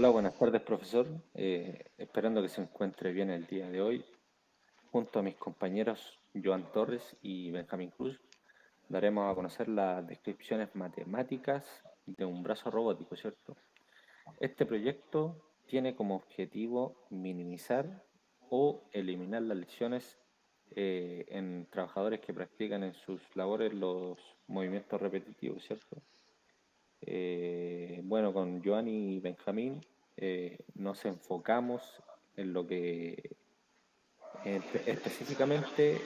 Hola, buenas tardes, profesor. Esperando que se encuentre bien el día de hoy. Junto a mis compañeros Joan Torres y Benjamín Cruz, daremos a conocer las descripciones matemáticas de un brazo robótico, ¿cierto? Este proyecto tiene como objetivo minimizar o eliminar las lesiones en trabajadores que practican en sus labores los movimientos repetitivos, ¿cierto? Bueno, con Joan y Benjamín nos enfocamos en lo que, específicamente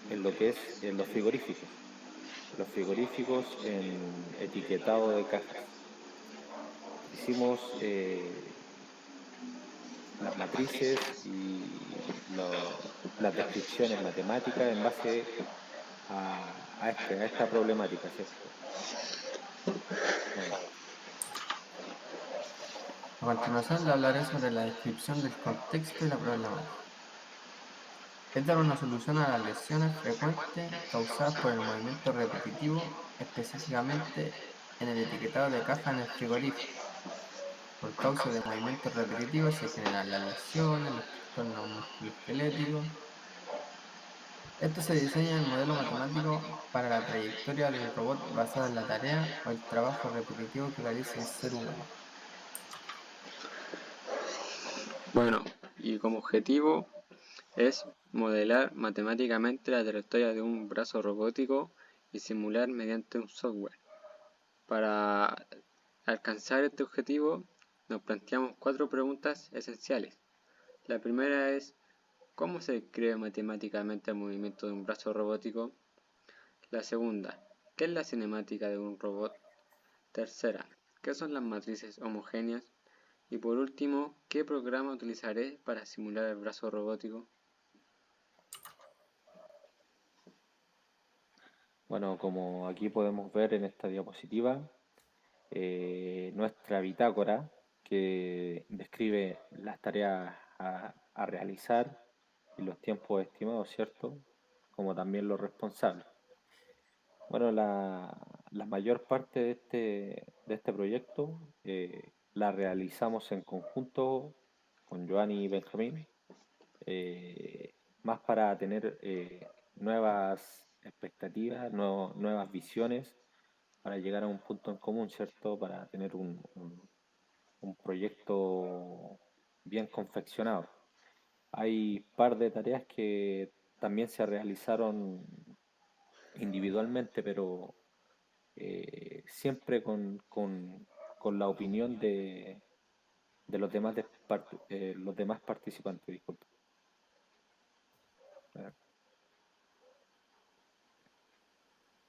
en lo que es en los frigoríficos en etiquetado de cajas. Hicimos las matrices y las descripciones matemáticas en base a esta problemática, ¿cierto? Bueno, A continuación le hablaré sobre la descripción del contexto y la problemática. Es dar una solución a las lesiones frecuentes causadas por el movimiento repetitivo, específicamente en el etiquetado de caja en el frigorífico. Por causa de movimientos repetitivos se generan las lesiones, los trastornos musculoesqueléticos. Esto se diseña el modelo matemático para la trayectoria del robot basada en la tarea o el trabajo repetitivo que realiza el ser humano. Bueno, y como objetivo es modelar matemáticamente la trayectoria de un brazo robótico y simular mediante un software. Para alcanzar este objetivo nos planteamos cuatro preguntas esenciales. La primera es, ¿cómo se describe matemáticamente el movimiento de un brazo robótico? La segunda, ¿qué es la cinemática de un robot? Tercera, ¿qué son las matrices homogéneas? Y por último, ¿qué programa utilizaré para simular el brazo robótico? bueno, como aquí podemos ver en esta diapositiva, nuestra bitácora que describe las tareas a realizar y los tiempos estimados, ¿cierto? Como también los responsables. Bueno, la mayor parte de este proyecto la realizamos en conjunto con Joan y Benjamín, más para tener nuevas expectativas, nuevas visiones, para llegar a un punto en común, ¿cierto? Para tener un proyecto bien confeccionado. Hay par de tareas que también se realizaron individualmente, pero siempre con la opinión de los demás participantes, disculpe.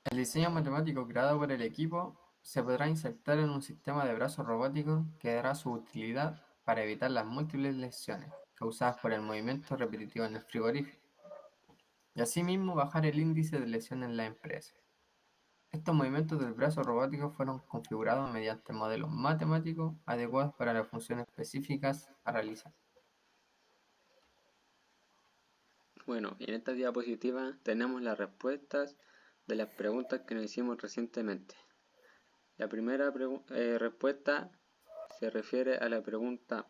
El diseño matemático creado por el equipo se podrá insertar en un sistema de brazos robóticos que dará su utilidad para evitar las múltiples lesiones causadas por el movimiento repetitivo en el frigorífico y asimismo bajar el índice de lesiones en la empresa. Estos movimientos del brazo robótico fueron configurados mediante modelos matemáticos adecuados para las funciones específicas a realizar. Bueno, en esta diapositiva tenemos las respuestas de las preguntas que nos hicimos recientemente. La primera respuesta se refiere a la pregunta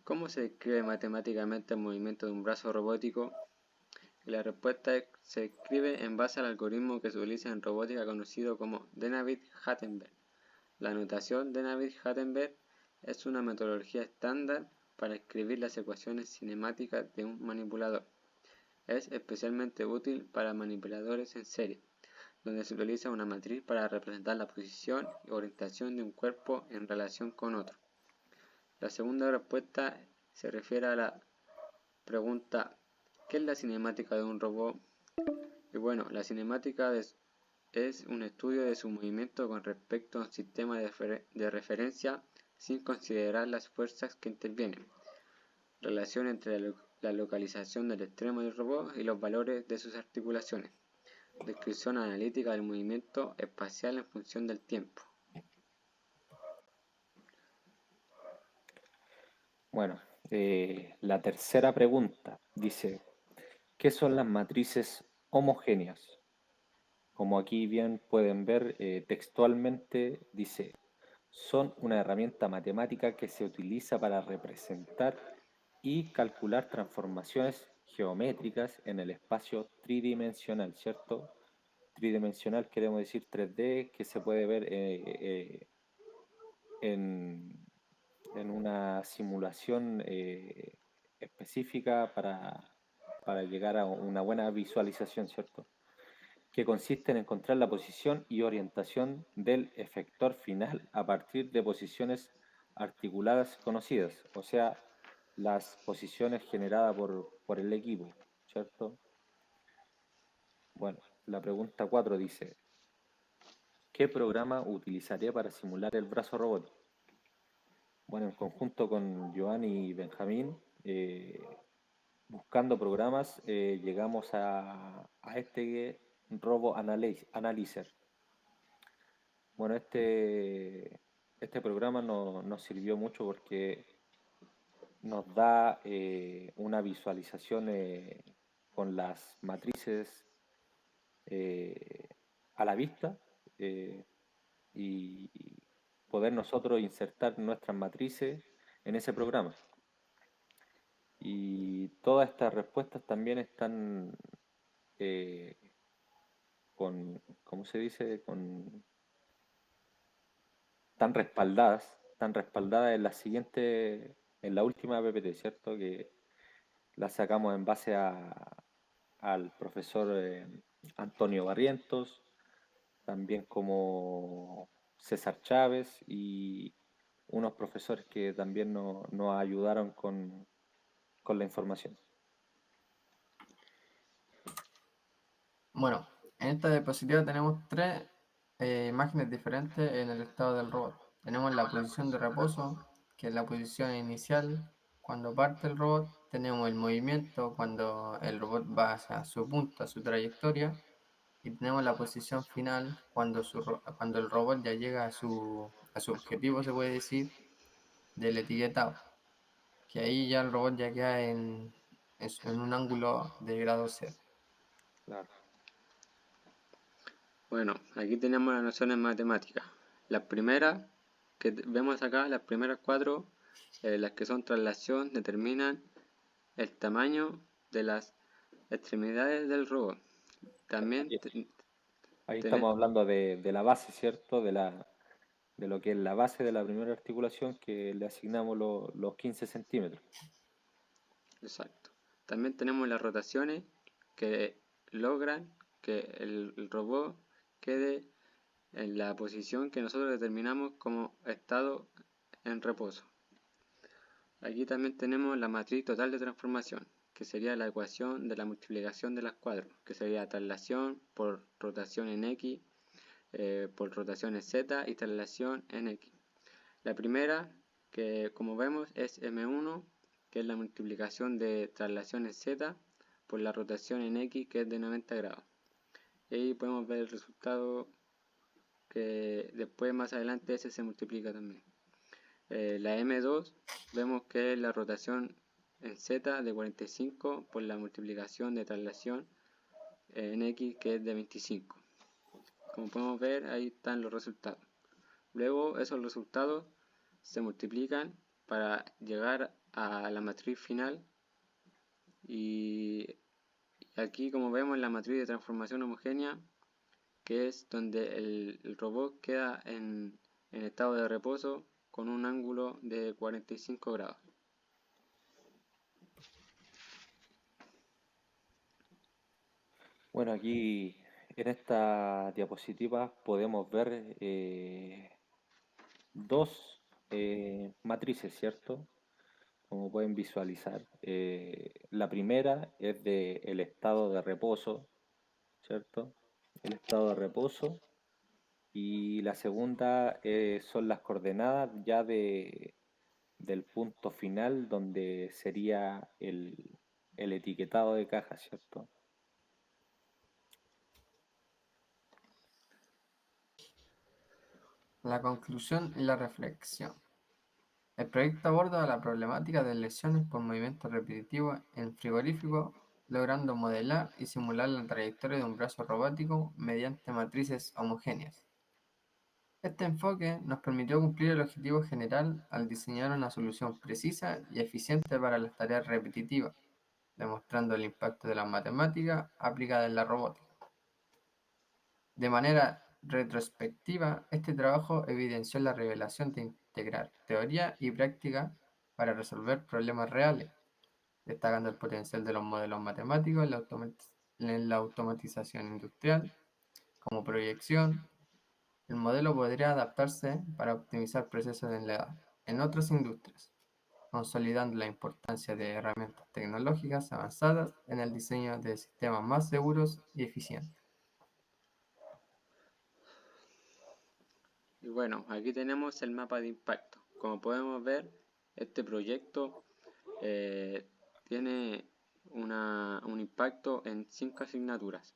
¿cómo se describe matemáticamente el movimiento de un brazo robótico? Y la respuesta se escribe en base al algoritmo que se utiliza en robótica conocido como Denavit-Hattenberg. La notación Denavit-Hattenberg es una metodología estándar para escribir las ecuaciones cinemáticas de un manipulador. Es especialmente útil para manipuladores en serie, donde se utiliza una matriz para representar la posición y orientación de un cuerpo en relación con otro. La segunda respuesta se refiere a la pregunta ¿qué es la cinemática de un robot? Y bueno, la cinemática es un estudio de su movimiento con respecto a un sistema de referencia sin considerar las fuerzas que intervienen, relación entre la localización del extremo del robot y los valores de sus articulaciones, descripción analítica del movimiento espacial en función del tiempo. Bueno, la tercera pregunta dice, ¿qué son las matrices homogéneas? Como aquí bien pueden ver textualmente, dice, son una herramienta matemática que se utiliza para representar y calcular transformaciones geométricas en el espacio tridimensional, ¿cierto? Tridimensional queremos decir 3D, que se puede ver en, en una simulación específica para llegar a una buena visualización, ¿cierto? Que consiste en encontrar la posición y orientación del efector final a partir de posiciones articuladas conocidas, o sea, las posiciones generadas por el equipo, ¿cierto? Bueno, la pregunta 4 dice, ¿qué programa utilizaría para simular el brazo robótico? Bueno, en conjunto con Joan y Benjamín, buscando programas, llegamos a este Robo Analyzer. Bueno, este programa nos sirvió mucho porque nos da una visualización con las matrices eh, a la vista eh, y poder nosotros insertar nuestras matrices en ese programa. Y todas estas respuestas también están eh, con, ¿cómo se dice? Tan respaldadas en la siguiente, en la última PPT, ¿cierto? Que la sacamos en base al profesor Antonio Barrientos, también como César Chávez y unos profesores que también nos ayudaron con la información. Bueno, en esta diapositiva tenemos tres imágenes diferentes en el estado del robot. Tenemos la posición de reposo, que es la posición inicial cuando parte el robot. Tenemos el movimiento cuando el robot va hacia su punta, su trayectoria. Y tenemos la posición final cuando, cuando el robot ya llega a su objetivo, se puede decir, del etiquetado. Que ahí ya el robot ya queda en un ángulo de grado cero. Claro. Bueno, aquí tenemos las nociones matemáticas. Las primeras que vemos acá, las primeras cuatro, las que son traslación, determinan el tamaño de las extremidades del robot. También Ahí tenemos, estamos hablando de la base, ¿cierto? De lo que es la base de la primera articulación que le asignamos los 15 centímetros. exacto. También tenemos las rotaciones que logran que el robot quede en la posición que nosotros determinamos como estado en reposo. Aquí también tenemos la matriz total de transformación, que sería la ecuación de la multiplicación de las cuatro, que sería traslación por rotación en X, por rotación en Z y traslación en X. La primera, que como vemos es M1, que es la multiplicación de traslación en Z por la rotación en X, que es de 90 grados. Y ahí podemos ver el resultado que después más adelante ese se multiplica también. La M2 vemos que es la rotación en Z de 45 por la multiplicación de traslación en X, que es de 25. Como podemos ver, ahí están los resultados. Luego esos resultados se multiplican para llegar a la matriz final y aquí como vemos la matriz de transformación homogénea, que es donde el robot queda en estado de reposo con un ángulo de 45 grados. Bueno, aquí en esta diapositiva podemos ver dos matrices, ¿cierto? Como pueden visualizar. La primera es del estado de reposo, ¿cierto? El estado de reposo. Y la segunda son las coordenadas ya del punto final donde sería el etiquetado de caja, ¿cierto? La conclusión y la reflexión. El proyecto aborda la problemática de lesiones por movimiento repetitivo en frigorífico, logrando modelar y simular la trayectoria de un brazo robótico mediante matrices homogéneas. Este enfoque nos permitió cumplir el objetivo general al diseñar una solución precisa y eficiente para las tareas repetitivas, demostrando el impacto de la matemática aplicada en la robótica. De manera retrospectiva, este trabajo evidenció la revelación de integrar teoría y práctica para resolver problemas reales, destacando el potencial de los modelos matemáticos en la automatización industrial. Como proyección, el modelo podría adaptarse para optimizar procesos en otras industrias, consolidando la importancia de herramientas tecnológicas avanzadas en el diseño de sistemas más seguros y eficientes. Y bueno, aquí tenemos el mapa de impacto. Como podemos ver, este proyecto tiene un impacto en 5 asignaturas,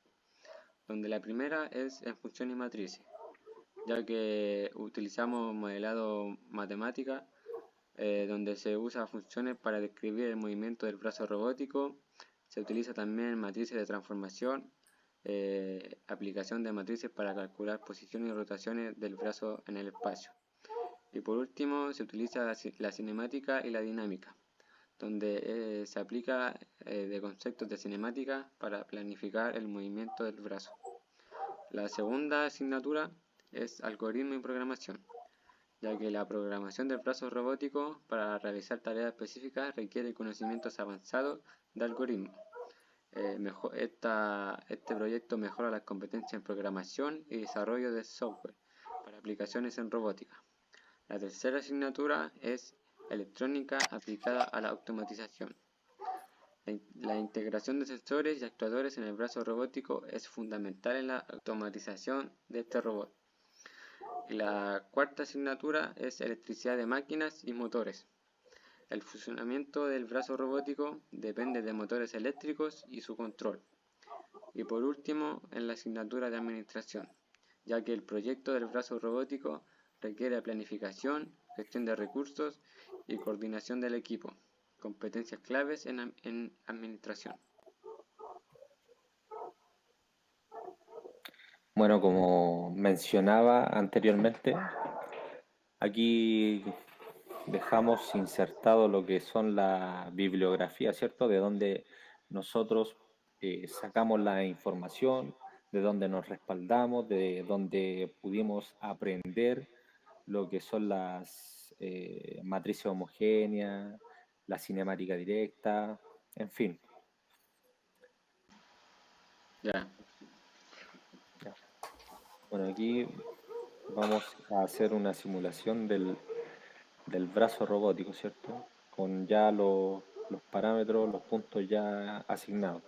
donde la primera es en funciones y matrices, ya que utilizamos modelado matemática, donde se usa funciones para describir el movimiento del brazo robótico. Se utiliza también matrices de transformación, aplicación de matrices para calcular posiciones y rotaciones del brazo en el espacio. Y por último, se utiliza la cinemática y la dinámica, donde se aplica de conceptos de cinemática para planificar el movimiento del brazo. La segunda asignatura es algoritmo y programación, ya que la programación del brazo robótico para realizar tareas específicas requiere conocimientos avanzados de algoritmos. Este proyecto mejora las competencias en programación y desarrollo de software para aplicaciones en robótica. La tercera asignatura es electrónica aplicada a la automatización. La integración de sensores y actuadores en el brazo robótico es fundamental en la automatización de este robot. Y la cuarta asignatura es electricidad de máquinas y motores. El funcionamiento del brazo robótico depende de motores eléctricos y su control. Y por último, en la asignatura de administración, ya que el proyecto del brazo robótico requiere planificación, gestión de recursos y coordinación del equipo, competencias claves en administración. Bueno, como mencionaba anteriormente, aquí dejamos insertado lo que son la bibliografía, ¿cierto? De donde nosotros sacamos la información, de donde nos respaldamos, de donde pudimos aprender lo que son las matrices homogéneas, la cinemática directa, en fin. Ya. Bueno, aquí vamos a hacer una simulación del brazo robótico, ¿cierto? Con ya los parámetros, los puntos ya asignados.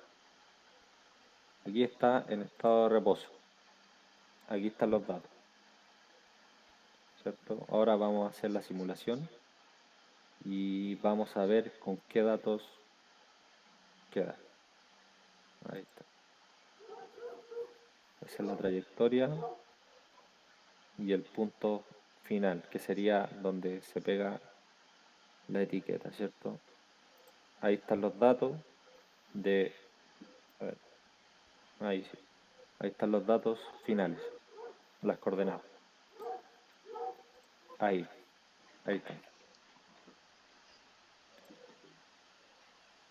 Aquí está en estado de reposo. Aquí están los datos, ¿cierto? Ahora vamos a hacer la simulación y vamos a ver con qué datos queda. Ahí está. Esa es la trayectoria y el punto final, que sería donde se pega la etiqueta, ¿cierto? Ahí están los datos de... A ver, ahí sí. Ahí están los datos finales, las coordenadas. Ahí están.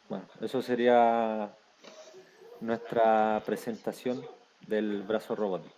Bueno, eso sería nuestra presentación del brazo robótico.